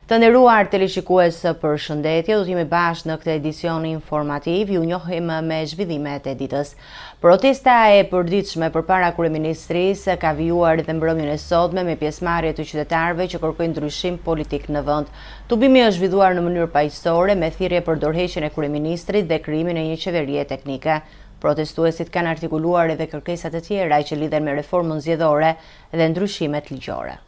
Të nderuar teleshikues, përshëndetje, do të jemi bashkë në këtë edicion informativ, ju njohim me zhvillimet e ditës. Protesta e përditshme përpara kryeministrisë ka vijuar edhe mbrëmjen e sotme me pjesëmarrje të qytetarëve që kërkojnë ndryshim politik në vend. Tubimi është zhvilluar në mënyrë paqësore me thirrje për dorëheqjen e kryeministrit dhe krijimin e një qeverie teknike. Protestuesit kanë artikuluar edhe kërkesa të tjera që lidhen me reformën zgjedhore dhe ndryshimet ligjore.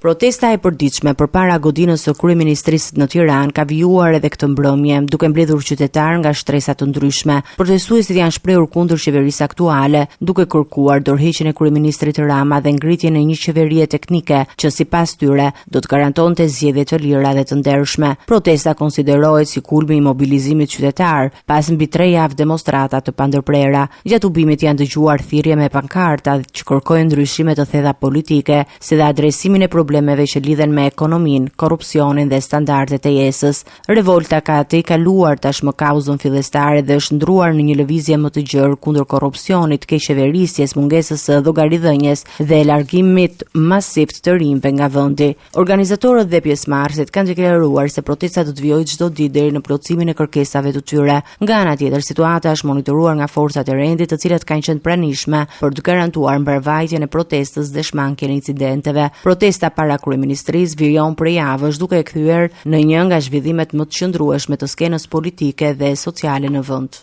Protesta e përditshme përpara godinës së kryeministrisë në Tiranë ka vijuar edhe këtë mbrëmje, duke mbledhur qytetarë nga shtresa të ndryshme. Protestuesit janë shprehur kundër qeverisë aktuale, duke kërkuar dorëheqjen e kryeministrit Rama dhe ngritjen e një qeverie teknike që sipas tyre do të garantonte zgjedhje të lira dhe të ndershme. Protesta konsiderohet si kulmi i mobilizimit qytetar pas mbi 3 javë demonstrata të pandërprera. Gjatë ubimit janë dëgjuar thirrje me pankarta që kërkojnë ndryshime të thella politike, si dhe adresimin e problemeve që lidhen me ekonominë, korrupsionin dhe standardet e jetës. Revolta ka të kaluar tashmë kauzën fillestare dhe është ndruar në një lëvizje më të gjerë kundër korrupsionit, keqeverisjes, mungesës së llogaridhënies dhe largimit masiv të rinjve nga vendi. Organizatorët dhe pjesëmarrësit kanë deklaruar se protesta do të vijojë çdo ditë deri në plotësimin e kërkesave të tyre. Nga ana tjetër, situata është monitoruar nga forcat e rendit, të cilat kanë qenë pranishme për të garantuar mbarvajtjen e protestës dhe shmangjen e incidenteve. Protesta para kryeministrisë vijon për javësh, duke e kthyer në një nga zhvillimet më të qëndrueshme të skenës politike dhe sociale në vend.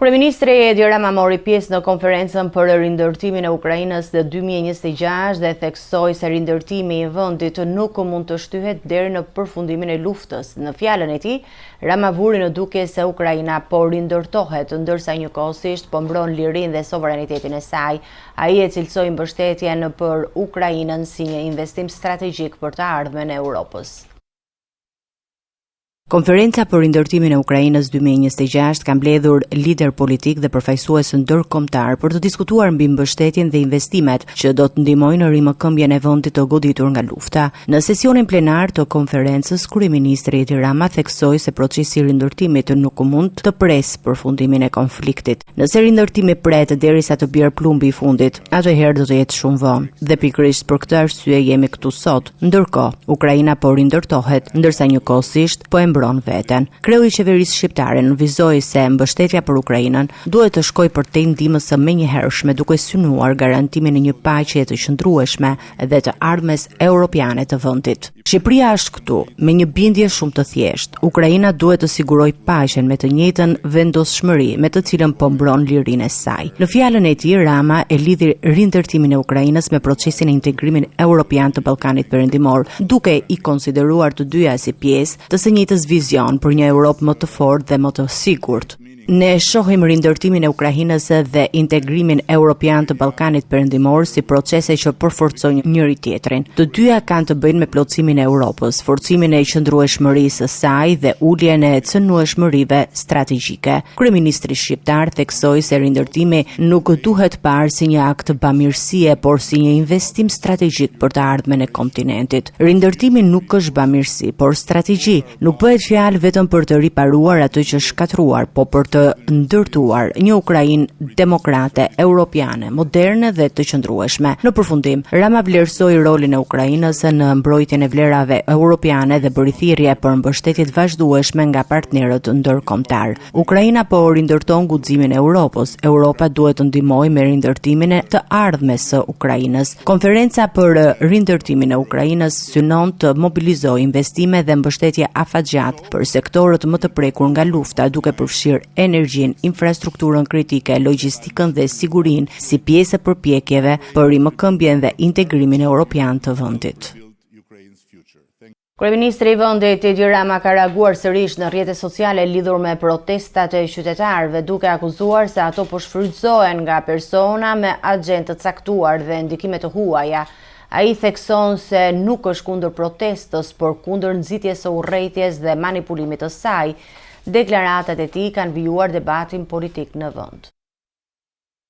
Kryeministri Edi Rama mori pjesë në konferencën për rindërtimin e Ukrainës në 2026 dhe theksoi se rindërtimi i vendit nuk mund të shtyhet deri në përfundimin e luftës. Në fjalën e tij, Rama vuri në dukje se Ukraina po rindërtohet, ndërsa njëkohësisht po mbron lirinë dhe sovranitetin e saj. Ai e cilësoi mbështetjen për Ukrainën si një investim strategjik për të ardhmen e Europës. Konferenca për rindërtimin e Ukrainës 2026 ka mbledhur lider politik dhe përfaqësues ndërkombëtar për të diskutuar mbi mbështetjen dhe investimet që do të ndihmojnë në rimëkëmbjen e vendit të goditur nga lufta. Në sesionin plenar të konferencës, kryeministri Edi Rama theksoi se procesi i rindërtimit nuk mund të presë përfundimin e konfliktit. Nëse rindërtimi pret derisa të bjerë plumbi i fundit, atëherë do të jetë shumë vonë. Dhe pikërisht për këtë arsye jemi këtu sot. Ndërkohë, Ukraina po rindërtohet, ndërsa njëkohësisht po mbron veten. Kreu i qeverisë shqiptare nënvizoi se mbështetja për Ukrainën duhet të shkojë përtej ndihmës së menjëhershme, duke synuar garantimin e një paqeje të qëndrueshme dhe të ardhmes europiane të vendit. Shqipëria është këtu me një bindje shumë të thjeshtë. Ukraina duhet të sigurojë paqen me të njëjtën vendosshmëri me të cilën po mbron lirinë e saj. Në fjalën e tij, Rama e lidhi rindërtimin e Ukrainës me procesin e integrimit europian të Ballkanit Perëndimor, duke i konsideruar të dyja si pjesë të së njëjtës vizion për një Europë më të fortë dhe më të sigurt. Ne shohim rindërtimin e Ukrainës dhe integrimin europian të Ballkanit Perëndimor si procese që përforcojnë njëri tjetrin. Të dyja kanë të bëjnë me plotësimin e Europës, forcimin e qëndrueshmërisë së saj dhe uljen e cënueshmërive strategjike. Kryeministri shqiptar theksoi se rindërtimi nuk duhet parë si një akt bamirësie, por si një investim strategjik për të ardhmen e kontinentit. Rindërtimi nuk është bamirësi, por strategji. Nuk bëhet fjalë vetëm për të riparuar atë që është shkatruar, po për të ndërtuar një Ukrainë demokrate, europiane, moderne dhe të qëndrueshme. Në përfundim, Rama vlerësoi rolin e Ukrainës në mbrojtjen e vlerave europiane dhe bëri thirrje për mbështetje të vazhdueshme nga partnerët ndërkombëtar. Ukraina po rindërton guximin e Europës. Europa duhet të ndihmojë me rindërtimin e të ardhmes së Ukrainës. Konferenca për rindërtimin e Ukrainës synon të mobilizojë investime dhe mbështetje afatgjat për sektorët më të prekur nga lufta, duke përfshirë energjinë, infrastrukturën kritike, logjistikën dhe sigurinë si pjesë e përpjekjeve për rimëkëmbjen dhe integrimin europian të vendit. Kryeministri i vendit Edi Rama ka reaguar sërish në rrjetet sociale lidhur me protestat e qytetarëve, duke akuzuar se ato po shfrytëzohen nga persona me agent të caktuar dhe ndikime të huaja. Ai thekson se nuk është kundër protestës, por kundër nxitjes së urrëties dhe manipulimit të saj. Deklaratat e tij kanë vijuar debatin politik në vend.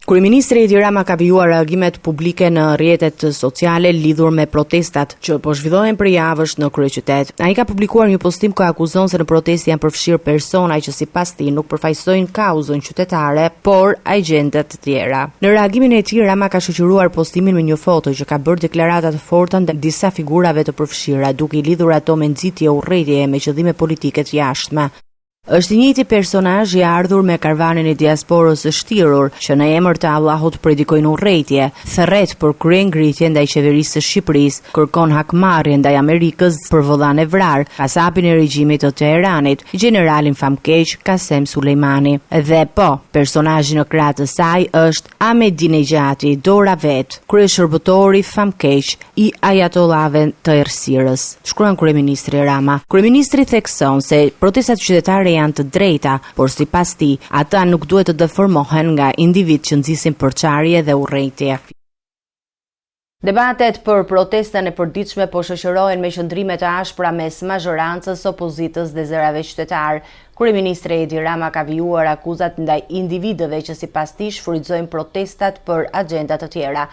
Kryeministri Edi Rama ka vijuar reagimet publike në rrjetet sociale lidhur me protestat që po zhvillohen për javësh në kryeqytet. Ai ka publikuar një postim ku akuzon se në protestë janë përfshirë persona që sipas tij nuk përfaqësojnë kauzën qytetare, por agjentë të tjera. Në reagimin e tij, Rama ka shoqëruar postimin me një foto që ka bërë deklarata të forta ndaj disa figurave të përfshira, duke I lidhur ato me nxitje urrëtie me qëllime politike të jashtme. Është I njëjti personazh I ardhur me karavanin e diasporës së shtirur, që në emër të Allahut predikojnë urrëtie, thërret për kryengritje ndaj qeverisë së Shqipërisë, kërkon hakmarrje ndaj Amerikës për vëllan e vrar, kasapin e regjimit të Teheranit, generalin famkeq Qasem Sulejmani. Dhe po, personazhi në krah të saj është Ahmadinejadi, dora vet, kryeshërbëtori famkeq I ajatollave të errësirës, shkruan kryeministri Rama. Kryeministri thekson se protestat qytetare janë të drejta, por sipas tij, ata nuk duhet të deformohen nga individ që nxisin përçarje dhe urrëtie. Debatet për protestën e përditshme po shoqërohen me qëndrime të ashpra mes mazhorancës, opozitës dhe zërave qytetar. Kryeministri Edi Rama ka vijuar akuzat ndaj individëve që sipas tij shfrytëzojnë protestat për agjenda të tjera.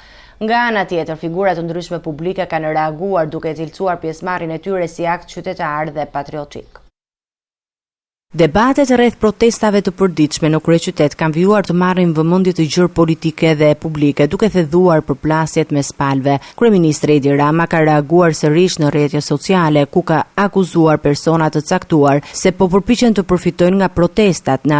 Nga ana tjetër, figura të ndryshme publike kanë reaguar duke cilësuar pjesëmarrjen e tyre si akt qytetar dhe patriotik. Debatet rreth protestave të përditshme në kryeqytet kanë vijuar të marrin vëmendje të gjerë politike dhe publike, duke thedhuar përplasjet mes palëve. Kryeministri Edi Rama ka reaguar sërish në rrjetet sociale, ku ka akuzuar persona të caktuar se po përpiqen të përfitojnë nga protestat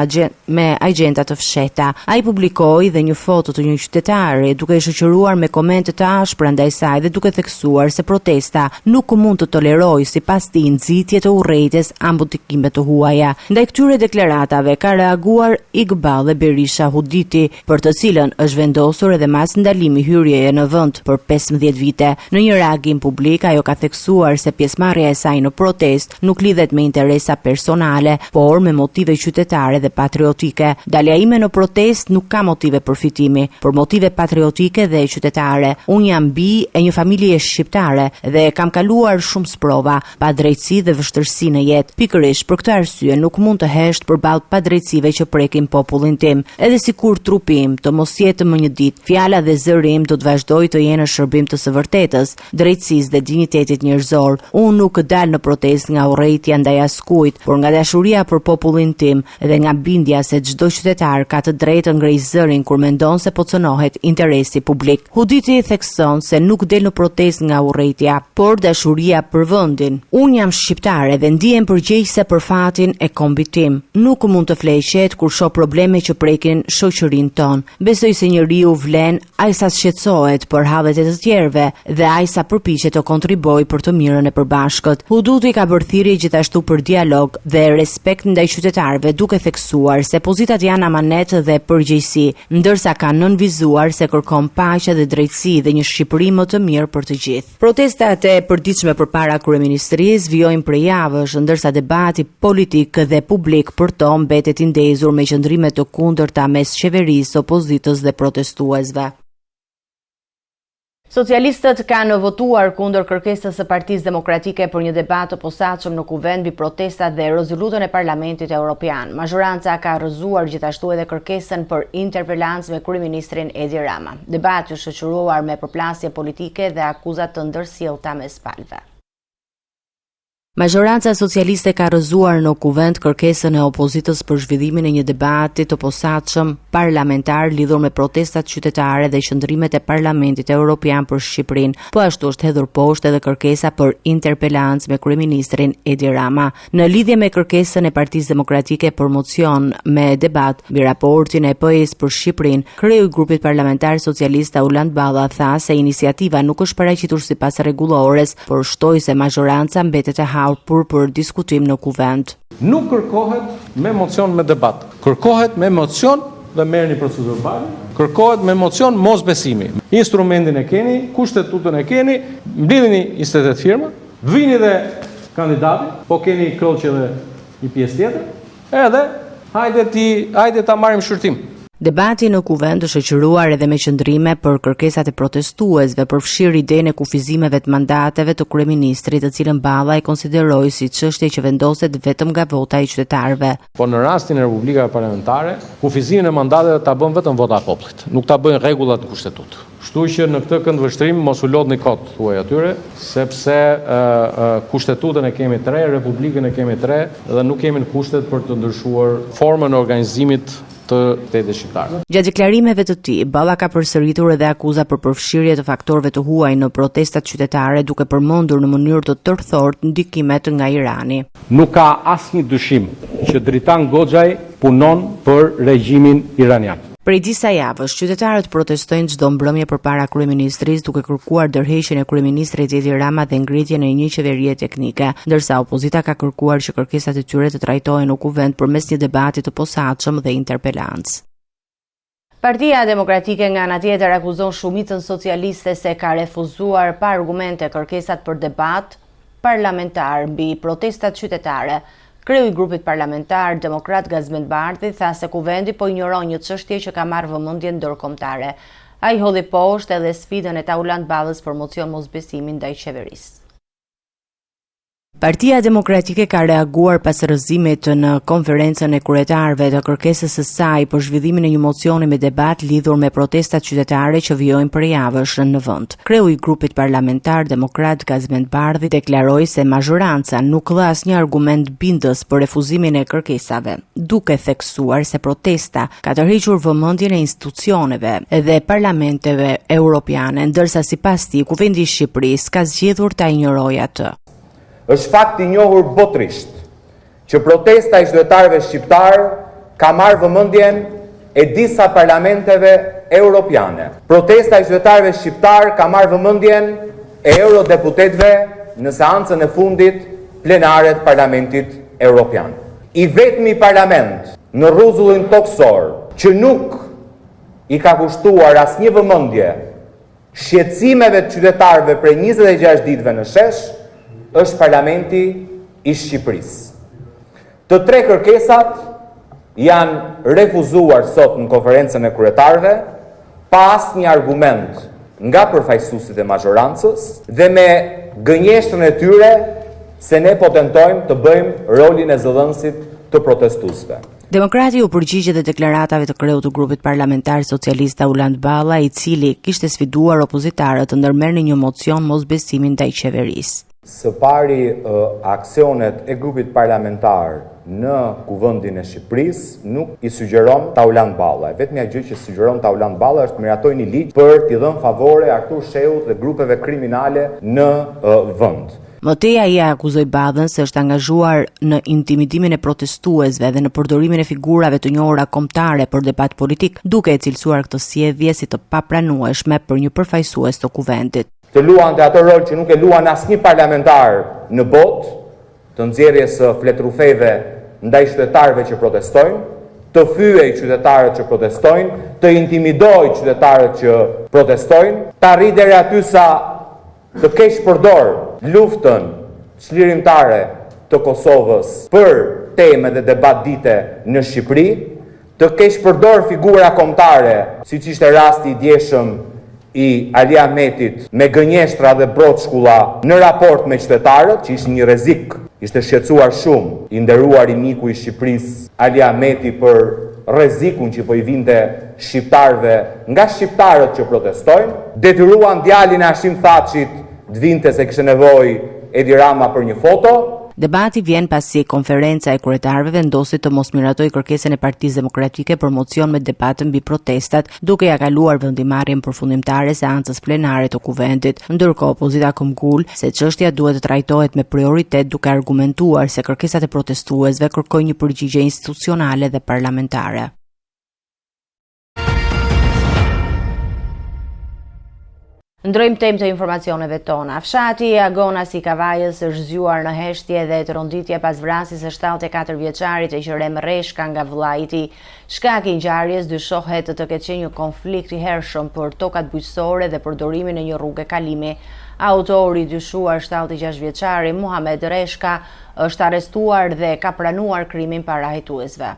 me agjenda të fshehta. Ai publikoi dhe një foto të një qytetari duke I shoqëruar me komente të ashpra ndaj saj dhe duke theksuar se protesta nuk mund të tolerojë sipas tij nxitje të urrëties ambultikime të huaja. Ndaj këtyre deklaratave ka reaguar Iqbal dhe Berisha Huditi, për të cilën është vendosur edhe mas ndalimi hyrjeje në vend për 15 vite. Në një reagim publik, ajo ka theksuar se pjesëmarrja e saj në protest nuk lidhet me interesa personale, por me motive qytetare dhe patriotike. Dalja ime në protest nuk ka motive përfitimi, por motive patriotike dhe qytetare. Unë jam bi e një familje shqiptare dhe kam kaluar shumë sprova, pa drejtësi dhe vështirësi në jetë. Pikërisht për këtë arsye nuk mund të hesht përballë padrejtësive që prekin popullin tim. Edhe sikur trupi im të mos jetë më një ditë, fjala dhe zëri im do të vazhdojë të jenë në shërbim të së vërtetës, drejtësisë dhe dinjitetit njerëzor. Unë nuk dal në protestë nga urrëtia ndaj askujt, por nga dashuria për popullin tim dhe nga bindja se çdo qytetar ka të drejtë të ngrejë zërin kur mendon se po cënohet interesi publik. Huditi thekson se nuk del në protestë nga urrëtia, por dashuria për vendin. Unë jam shqiptare dhe ndihem përgjegjëse për fatin e kombit tim. Nuk mund të fleqet kur shoh probleme që prekin shoqërinë tonë. Besoj se njeriu vlen ai sa shqetësohet për hallet e të tjerëve dhe ai sa përpiqet të kontribuojë për të mirën e përbashkët. Huduti ka bërë thirrje gjithashtu për dialog dhe respekt ndaj qytetarëve, duke theksuar se pozitat janë amanet dhe përgjegjësi, ndërsa ka nënvizuar se kërkon paqe dhe drejtësi dhe një Shqipëri më të mirë për të gjithë. Protestat e përditshme përpara kryeministrisë vijojnë për javësh, ndërsa debati politik dhe publik për to mbetet I ndezur me qëndrime të kundërta mes qeverisë, opozitës dhe protestuesve. Socialistët kanë votuar kundër kërkesës së Partisë Demokratike për një debat të posaçëm në kuvend mbi protestat dhe rezolutën e Parlamentit Evropian. Mazhoranca ka rrëzuar gjithashtu edhe kërkesën për interpelancë me kryeministrin Edi Rama. Debati është shoqëruar me përplasje politike dhe akuzat të ndërsjellta mes palëve. Mazhoranca socialiste ka rrëzuar në kuvend kërkesën e opozitës për zhvillimin e një debati të posaçëm parlamentar lidhur me protestat qytetare dhe qëndrimet e Parlamentit Evropian për Shqipërinë. Po ashtu është hedhur poshtë edhe kërkesa për interpelancë me kryeministrin Edi Rama. Në lidhje me kërkesën e Partisë Demokratike për mocion me debat mbi raportin e PS për Shqipërinë, kreu I grupit parlamentar socialist Auland Balla tha se iniciativa nuk është paraqitur sipas rregullores, por shtoi se mazhoranca mbetet e për diskutim në kuvend. Nuk kërkohet me mocion me debat. Kërkohet me mocion dhe merrni procedurë verbale. Kërkohet me mocion mos besimi. Instrumentin e keni, kushtetutën e keni, mblidhni 28 firma, vini dhe kandidati, po keni kroqe dhe një pjesë tjetër, edhe hajde ta marrim shërtim. Debati në kuvend është shoqëruar edhe me qëndrime për kërkesat e protestuesve, përfshir idenë e kufizimeve të mandateve të kryeministrit, të cilën Balla e konsideroi si çështje që vendoset vetëm nga vota i qytetarëve. Po në rastin e Republikave Parlamentare, kufizimin e mandateve ta bën vetëm vota e popullit, nuk ta bëjnë rregullat në kushtetutë. Kështu që në këtë këndvështrim mos u lodhni kot thuaj atyre, sepse kushtetutën e kemi 3, Republikën e kemi 3 dhe nuk kemi në kushtet për të ndryshuar formën e organizimit të shtetit shqiptar. Gjatë deklarimeve të tij, Balla ka përsëritur edhe akuza për përfshirje të faktorëve të huaj në protestat qytetare, duke përmendur në mënyrë të tërthort ndikimet nga Irani. Nuk ka asnjë dyshim që Dritan Goxhaj punon për regjimin iranian. Prej disa javësh, qytetarët protestojnë çdo mbrëmje përpara kryeministrisë duke kërkuar ndërheqjen e kryeministrit Edi Rama dhe ngritjen e një qeverie teknike, ndërsa opozita ka kërkuar që kërkesat e tyre të trajtohen në kuvend përmes një debati të posaçëm dhe interpelancë. Partia Demokratike nga ana tjetër akuzon shumicën socialiste se ka refuzuar pa argumente kërkesat për debat parlamentar mbi protestat qytetare. Kreu i grupit parlamentar Demokrat Gazmend Bardhi tha se kuvendi po injoron një çështje që ka marrë vëmendjen ndërkombëtare. Ai hodhi poshtë edhe sfidën e Taulant Ballës për mocion mosbesimin ndaj qeverisë. Partia Demokratike ka reaguar pas rrëzimit në konferencën e kryetarëve të kërkesës së saj për zhvillimin e një mocioni me debat lidhur me protestat qytetare që vijojnë për javësh në vend. Kreu i grupit parlamentar Demokrat Gazmend Bardhi deklaroi se mazhoranca nuk dha asnjë argument bindës për refuzimin e kërkesave, duke theksuar se protesta ka tërhequr vëmendjen e institucioneve dhe parlamenteve europiane, ndërsa sipas tij kuvendi i Shqipërisë ka zgjedhur ta injorojë atë. Është fakt i njohur botërisht që protesta e qytetarëve shqiptar ka marrë vëmendjen e disa parlamenteve europiane. Protesta e qytetarëve shqiptar ka marrë vëmendjen e eurodeputetëve në seancën e fundit plenare të Parlamentit Evropian. I vetmi parlament në rrezullin toksor që nuk i ka kushtuar asnjë vëmendje shqetësimeve të qytetarëve për 26 ditëve në shesh është Parlamenti i Shqipërisë. Të 3 kërkesat janë refuzuar sot në konferencën e kryetarëve pa asnjë argument nga përfaqësuesit e mazhorancës dhe me gënjeshtrën e tyre se ne po tentojmë të bëjmë rolin e zëdhënësit të protestuesve. Demokrati u përgjigje dhe deklaratave të kreut të grupit parlamentar socialist Taulant Balla, i cili kishte sfiduar opozitarët të ndërmerrnin një mocion mosbesimi ndaj qeverisë. Së pari, aksionet e grupit parlamentar në kuvendin e Shqipërisë nuk i sugjeron Taulant Balla. Vetmja gjë që sugjeron Taulant Balla është të miratojë një ligj për t'i dhënë favore Artur Sheut dhe grupeve kriminale në vend. Mëtej ai akuzoi Ballën se është angazhuar në intimidimin e protestuesve dhe në përdorimin e figurave të njohura kombëtare për debat politik, duke e cilësuar këtë sjellje si të papranueshme për një përfaqësues të kuvendit. Të luante atë rol që nuk e luan asnjë parlamentar në botë, të nxjerrjes së fletrufeve ndaj qytetarëve që protestojnë, të fyej qytetarët që protestojnë, të intimidoj qytetarët që protestojnë, të arrijë deri aty sa të keq përdor luftën çlirimtare të Kosovës për temë dhe debat dite në Shqipëri, të keq përdor figura kombëtare, siç ishte rasti i djeshëm i Ali Ahmetit me gënjeshtra dhe brotshkulla në raport me qytetarët, që ishte një rrezik. Ishte shqetësuar shumë i nderuar i miku i Shqipërisë Ali Ahmeti për rrezikun që po i vinte shqiptarëve nga shqiptarët që protestojnë. Detyruan djalin e Hashim Thaçit të vinte se kishte nevojë Edi Rama për një foto. Debati vjen pasi konferenca e kryetarëve vendosi të mos miratojë kërkesën e Partisë Demokratike për mocion me debat mbi protestat, duke ja kaluar vendimarrjen përfundimtare seancës plenare të kuvendit, ndërkohë opozita këmbgul se çështja duhet të trajtohet me prioritet, duke argumentuar se kërkesat e protestuesve kërkojnë një përgjigje institucionale dhe parlamentare. Ndrojmë temë të informacioneve tona. Fshati i Agonas i Kavajës është zgjuar në heshtje dhe të ronditje pas vrasjes së 74 vjeçarit e Qerem Reshka nga vllai i tij. Shkaki i ngjarjes dyshohet të ketë qenë një konflikt i hershëm për tokat bujqësore dhe përdorimin e një rruge kalimi. Autori i dyshuar 76 vjeçari Muhamed Reshka është arrestuar dhe ka pranuar krimin para hetuesve.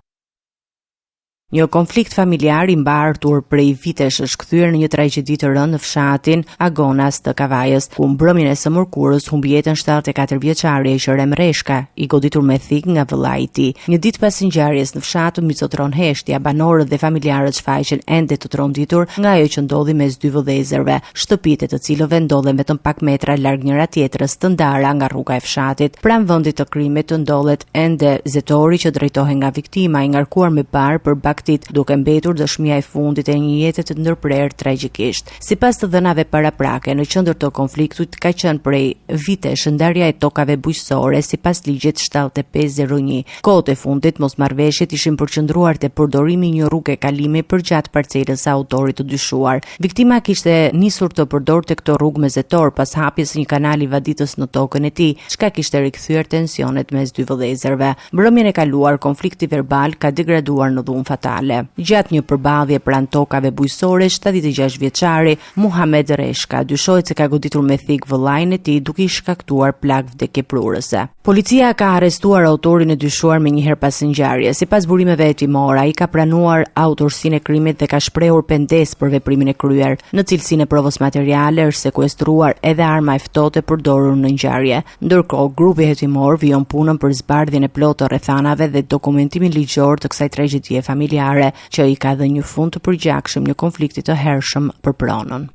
Një konflikt familjar i mbartur prej vitesh është kthyer në një tragjedi të rënë në fshatin Agonas të Kavajës, ku mbrëmjen e së mërkurës humbi jetën 74 vjeçari Qerem Reshka, i goditur me thik nga vëllai i tij. Një ditë pas ngjarjes në fshat micotron heshtja, banorët dhe familjarët shfaqen ende të tronditur nga ajo që ndodhi mes dy vëllezërve, shtëpitë të cilëve ndodhen vetëm pak metra larg njëra tjetrës, të ndara nga rruga e fshatit. Pranë vendit të krimit ndodhet ende zetori që drejtohen nga viktima, i ngarkuar me bar për duke mbetur dëshmia e fundit e një jete të ndërprerë tragjikisht. Sipas të dhënave paraprake, në qendër të konfliktit ka qenë prej vitesh ndarja e tokave bujqësore sipas ligjit 7501. Kohët e fundit mosmarrveshjet ishin përqendruar te përdorimi i një rruge kalimi përgjatë parcelës së autorit të dyshuar. Viktima kishte nisur të përdorte këtë rrugë mezetor pas hapjes së një kanali vaditës në tokën e tij, çka kishte rikthyer tensionet mes dy vëllezërve. Mbrëmjen e kaluar, konflikti verbal ka degraduar në dhunë fatale. Gjatë një përballje pranë tokave bujqësore, 76 vjeçari Muhamed Reshka dyshohet se ka goditur me thik vëllain e tij duke i shkaktuar plagë vdekjeprurëse. Policia ka arrestuar autorin e dyshuar menjëherë pas ngjarjes. Sipas burimeve hetimore, ai ka pranuar autorsinë e krimit dhe ka shprehur pengesë për veprimin e kryer. Në cilësinë e provës materiale është sekuestruar edhe arma e ftohtë e përdorur në ngjarje. Ndërkohë, grupi hetimor vijon punën për zbardhjen e plotë të rrethanave dhe dokumentimin ligjor të kësaj tragjedie familjare, që i ka dhënë një fund të përgjakshëm një konflikti të hershëm për pronën.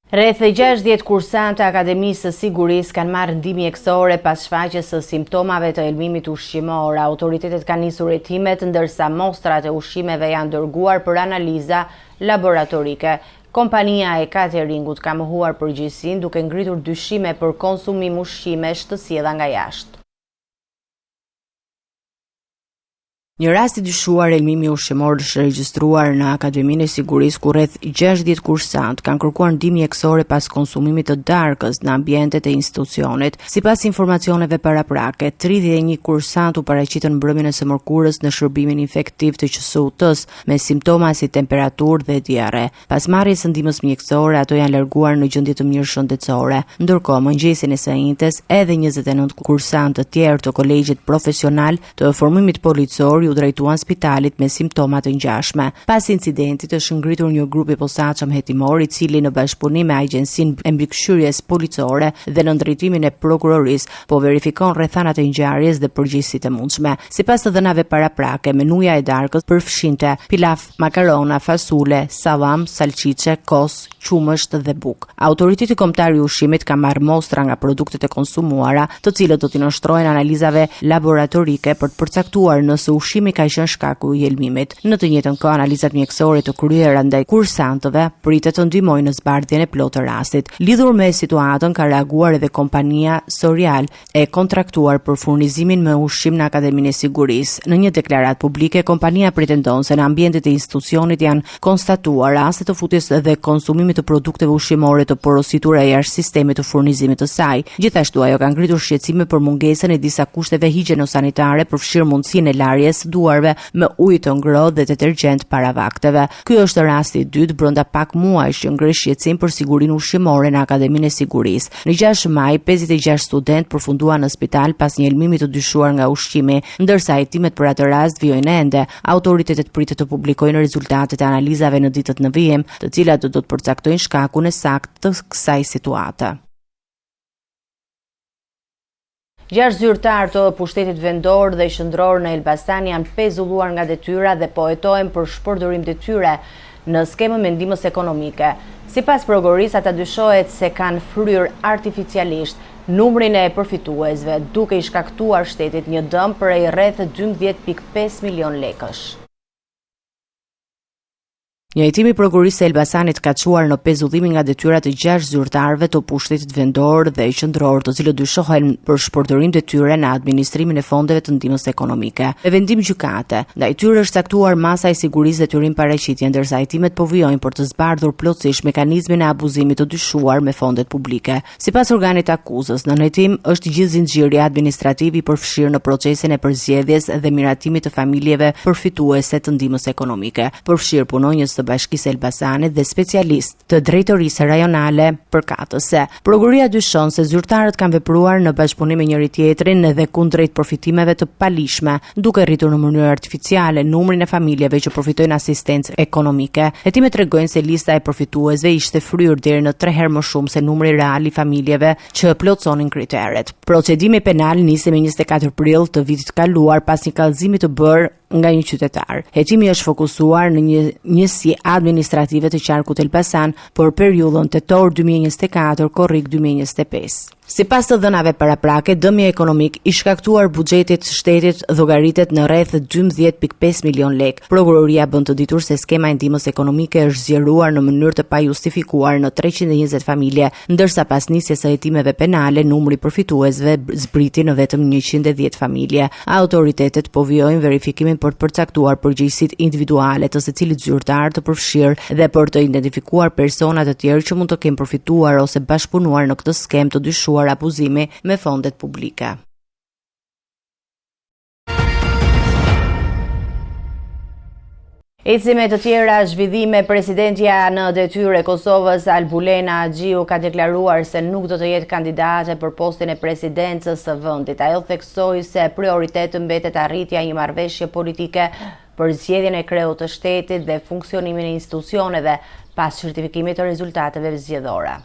Rreth 60 kursantë Akademisë së Sigurisë kanë marrë ndihmë mjekësore pas shfaqjes së simptomave të helmimit ushqimor. Autoritetet kanë nisur hetimet, ndërsa mostrat e ushqimeve janë dërguar për analiza laboratorike. Kompania e cateringut ka mohuar përgjegjësinë duke ngritur dyshime për konsumim ushqimesh të sjellura nga jashtë. Një rast i dyshuar helmimi ushqimor është regjistruar në Akademinë e Sigurisë, ku rreth 60 kursantë kanë kërkuar ndihmë mjekësore pas konsumimit të darkës në ambientet e institucionit. Sipas informacioneve paraprake, 31 kursant u paraqitën mbrëmjen e së mërkurës në shërbimin infektiv të QSU-ts me simptoma si temperaturë dhe diare. Pas marrjes së ndihmës mjekësore, ato janë larguar në gjendje të mirë shëndetësore. Ndërkohë, mëngjesin e së njëjtës, edhe 29 kursantë të tjerë të kolegjit profesional të formimit policor u drejtuan spitalit me simptoma të ngjashme. Pas incidentit është ngritur një grup i posaçëm hetimor, i cili në bashkëpunim me Agjencinë e Mbikëqyrjes Policore dhe në drejtimin e prokurorisë po verifikon rrethanat e ngjarjes dhe përgjegjësitë e mundshme. Sipas të dhënave paraprake, menuja e darkës përfshinte pilaf, makarona, fasule, sallam, salcice, kos, qumësht dhe buk. Autoriteti kombëtar i ushqimit ka marrë mostra nga produktet e konsumuara, të cilët do t'i nënshtrohen analizave laboratorike për të përcaktuar nëse ushqimi ka qenë shkaku i helmimit. Në të njëjtën kohë, analizat mjekësore të kryera ndaj kursantëve pritet të ndihmojnë në zbardhjen e plotë të rastit. Lidhur me situatën, ka reaguar edhe kompania Sorial, e kontraktuar për furnizimin me ushqim në Akademinë e Sigurisë. Në një deklaratë publike, kompania pretendon se në ambientet e institucionit janë konstatuar raste të futjes dhe konsumimit të produkteve ushqimore të porositura jashtë sistemit të furnizimit të saj. Gjithashtu, ajo ka ngritur shqetësime për mungesën e disa kushteve higjieno-sanitare, përfshirë mundësinë e larjes së duarve me ujë të ngrohtë dhe detergjent para vakteve. Ky është rasti i dytë brenda pak muajsh që ngri shqetësim për sigurinë ushqimore në Akademinë e Sigurisë. Në 6 maj, 56 studentë përfunduan në spital pas një helmimi të dyshuar nga ushqimi, ndërsa hetimet për atë rast vijojnë ende. Autoritetet pritet të publikojnë rezultatet e analizave në ditët në vijim, të cilat do të përcaktojnë shkakun e saktë të kësaj situate. 6 zyrtar të pushtetit vendor dhe qendror në Elbasan janë pezulluar nga detyra dhe po hetohen për shpërdorim detyre në skemën me ndihmës ekonomike. Sipas prokurorisë, ata dyshohet se kanë fryrë artificialisht numrin e përfituesve, duke i shkaktuar shtetit një dëm prej rreth 12.5 milion lekësh. Një hetim i prokurorisë së Elbasanit ka çuar në pezullimin nga detyrat e 6 zyrtarëve të pushtetit vendor dhe qendror, të cilët dyshohen për shpërdorim detyre në administrimin e fondeve të ndihmës ekonomike. Me vendim gjykate, ndaj tyre është caktuar masa e sigurisë dhe tyrim paraqitje, ndërsa hetimet po vijojnë për të zbardhur plotësisht mekanizmin e abuzimit të dyshuar me fondet publike. Sipas organit akuzës, në hetim është gjithë zinxhiri administrativ i përfshirë në procesin e përzgjedhjes dhe miratimit të familjeve përfituese të ndihmës ekonomike. Përfshir punonjës të Bashkisë Elbasanit dhe specialist të drejtorisë rajonale përkatëse. Prokuroria dyshon se zyrtarët kanë vepruar në bashkëpunim me njëri tjetrin dhe kundrejt profitimeve të palishme, duke rritur në mënyrë artificiale numrin e familjeve që profitojnë asistencë ekonomike. Hetimet tregojnë se lista e profituesve ishte fryrë deri në 3 herë më shumë se numri real i familjeve që plotësonin kriteret. Procedimi penal nisi me 24 prill të vitit kaluar pas një kallëzimi të bërë nga një qytetar. Hetimi është fokusuar në një njësi administrative të qarkut Elbasan për periudhën tetor 2024 korrik 2025. Sipas të dhënave paraprake, dëmja ekonomik i shkaktuar buxhetit të shtetit llogaritet në rreth 12.5 milion lek. Prokuroria bën të ditur se skema e ndihmës ekonomike është zgjeruar në mënyrë të pajustifikuar në 320 familje, ndërsa pas nisjes së hetimeve penale, numri përfituesve zbriti në vetëm 110 familje. Autoritetet po vijojnë verifikimin për të përcaktuar përgjegjësitë individuale të secilit zyrtar të përfshirë dhe për të identifikuar persona të tjerë që mund të kenë përfituar ose bashkëpunuar në këtë skem të dyshuar abuzimi me fondet publike. Eci me të tjera zhvillime, presidentja në detyrë e Kosovës Albulena Xhiu ka deklaruar se nuk do të jetë kandidate për postin e presidencës së vendit. Ajo theksoi se prioritet mbetet arritja një marrëveshje politike për zgjedhjen e kreut të shtetit dhe funksionimin e institucioneve pas certifikimit të rezultateve zgjedhore.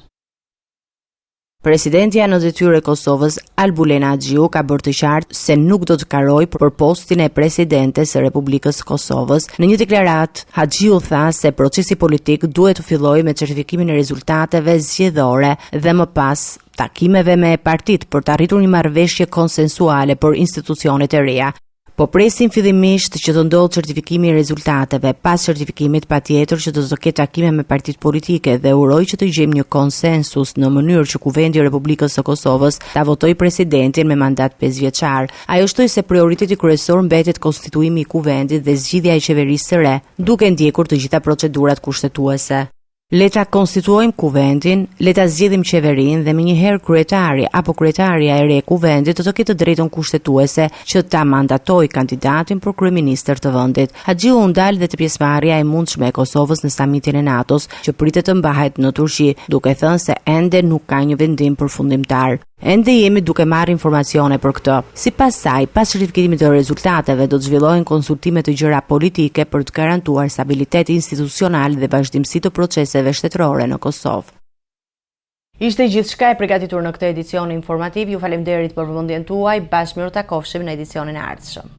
Presidentja në detyrë e Kosovës Albulena Xhiu ka bërë të qartë se nuk do të karojë për postin e presidentes së Republikës së Kosovës. Në një deklaratë, Xhiu tha se procesi politik duhet të fillojë me certifikimin e rezultateve zgjedhore dhe më pas takimeve me partitë për të arritur një marrëveshje konsensuale për institucionet e reja. Po presim fillimisht që të ndodhë certifikimi i rezultateve, pas certifikimit patjetër që do të ketë takime me partitë politike dhe uroj që të gjejmë një konsensus në mënyrë që Kuvendi i Republikës së Kosovës ta votojë presidentin me mandat 5 vjeçar. Ajo shtoi se prioriteti kryesor mbetet konstituimi i kuvendit dhe zgjidhja e qeverisë së re, duke ndjekur të gjitha procedurat kushtetuese. Le ta konstituojmë kuvendin, le ta zgjedhim qeverinë dhe menjëherë kryetari apo kryetaria e re e kuvendit do të ketë drejtën kushtetuese që ta mandatojë kandidatin për kryeministër të vendit. Xhiu u ndal dhe të pjesëmarrja e mundshme e Kosovës në samitin e NATO-s që pritet të mbahet në Turqi, duke thënë se ende nuk ka një vendim përfundimtar. Ende jemi duke marrë informacione për këtë. Sipas saj, pas certifikimit të rezultateve do të zhvillohen konsultime të gjëra politike për të garantuar stabilitet institucional dhe vazhdimsi të proceseve shtetërore në Kosovë. Ishte gjithçka e përgatitur në këtë edicion informativ. Ju falemnderit për vëmendjen tuaj. Bashkë miru takofshim në edicionin e ardhshëm.